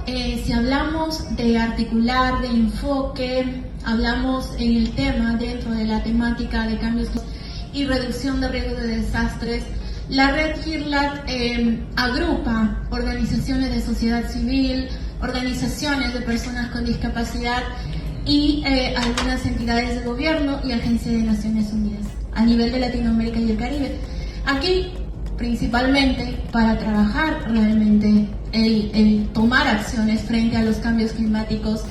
si hablamos de articular, de enfoque, hablamos en el tema dentro de la temática de cambios y reducción de riesgos de desastres. La red GIRLAC agrupa organizaciones de sociedad civil, organizaciones de personas con discapacidad y algunas entidades de gobierno y agencias de Naciones Unidas a nivel de Latinoamérica y el Caribe. Aquí, principalmente, para trabajar realmente el tomar acciones frente a los cambios climáticos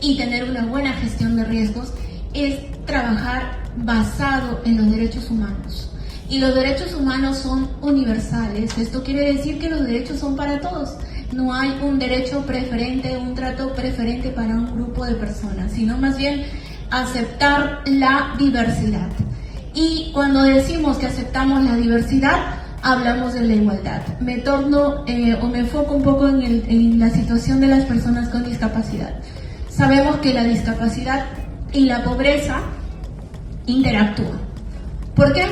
y tener una buena gestión de riesgos, es trabajar basado en los derechos humanos. Y los derechos humanos son universales. Esto quiere decir que los derechos son para todos. No hay un derecho preferente, un trato preferente para un grupo de personas, sino más bien aceptar la diversidad. Y cuando decimos que aceptamos la diversidad, hablamos de la igualdad. Me torno o me enfoco un poco en la situación de las personas con discapacidad. Sabemos que la discapacidad y la pobreza interactúan. ¿Por qué?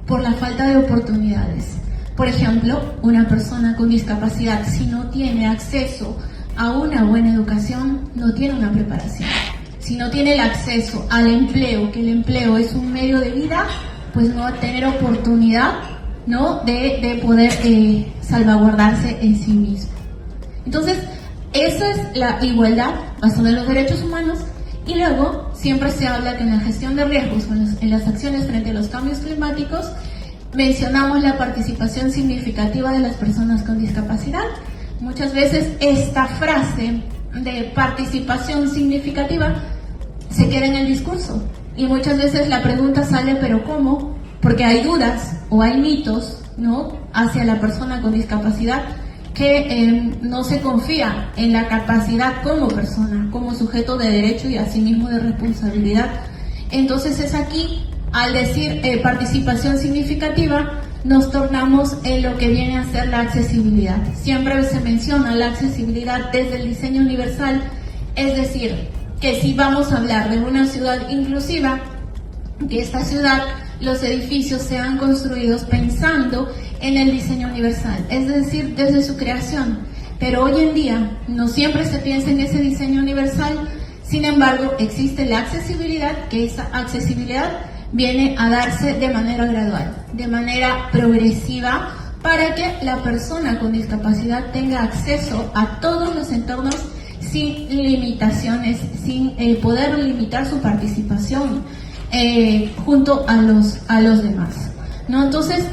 Por la falta de oportunidades. Por ejemplo, una persona con discapacidad, si no tiene acceso a una buena educación, no tiene una preparación. Si no tiene el acceso al empleo, que el empleo es un medio de vida, pues no va a tener oportunidad, ¿no?, de poder salvaguardarse en sí mismo. Entonces, esa es la igualdad basada en los derechos humanos. Y luego, siempre se habla que en la gestión de riesgos, en las acciones frente a los cambios climáticos, mencionamos la participación significativa de las personas con discapacidad. Muchas veces esta frase de participación significativa se queda en el discurso. Y muchas veces la pregunta sale, ¿pero cómo? Porque hay dudas o hay mitos, ¿no?, hacia la persona con discapacidad, que no se confía en la capacidad como persona, como sujeto de derecho y asimismo de responsabilidad. Entonces es aquí, al decir participación significativa, nos tornamos en lo que viene a ser la accesibilidad. Siempre se menciona la accesibilidad desde el diseño universal, es decir, que si vamos a hablar de una ciudad inclusiva, que esta ciudad, los edificios sean construidos pensando en el diseño universal, es decir, desde su creación. Pero hoy en día no siempre se piensa en ese diseño universal. Sin embargo, existe la accesibilidad, que esa accesibilidad viene a darse de manera gradual, de manera progresiva, para que la persona con discapacidad tenga acceso a todos los entornos sin limitaciones, sin poder limitar su participación junto a los demás, ¿no? Entonces,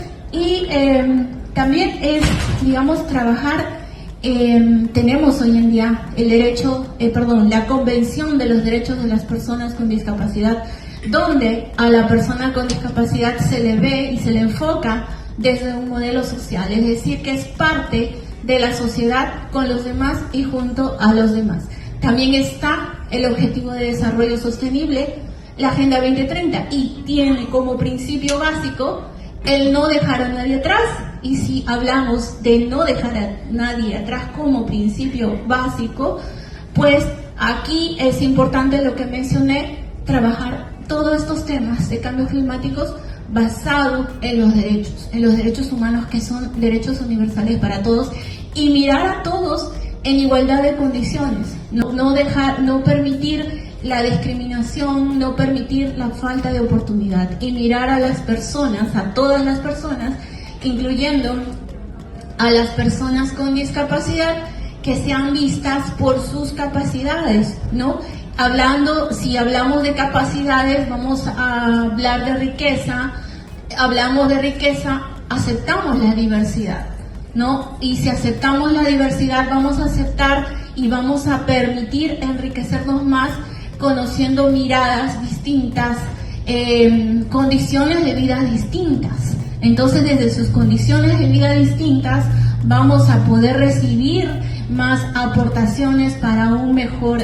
también es, digamos, trabajar, tenemos hoy en día la Convención de los Derechos de las Personas con Discapacidad, donde a la persona con discapacidad se le ve y se le enfoca desde un modelo social, es decir, que es parte de la sociedad con los demás y junto a los demás. También está el Objetivo de Desarrollo Sostenible, la Agenda 2030, y tiene como principio básico el no dejar a nadie atrás. Y si hablamos de no dejar a nadie atrás como principio básico, pues aquí es importante lo que mencioné, trabajar todos estos temas de cambios climáticos basado en los derechos humanos, que son derechos universales para todos, y mirar a todos en igualdad de condiciones, no permitir la discriminación, no permitir la falta de oportunidad, y mirar a las personas, a todas las personas, incluyendo a las personas con discapacidad, que sean vistas por sus capacidades, ¿no? Si hablamos de capacidades, vamos a hablar de riqueza. Hablamos de riqueza, aceptamos la diversidad, ¿no? Y si aceptamos la diversidad, vamos a aceptar y vamos a permitir enriquecernos más, conociendo miradas distintas, condiciones de vida distintas. Entonces, desde sus condiciones de vida distintas, vamos a poder recibir más aportaciones para un mejor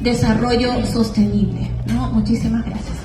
desarrollo sostenible, ¿no? Muchísimas gracias.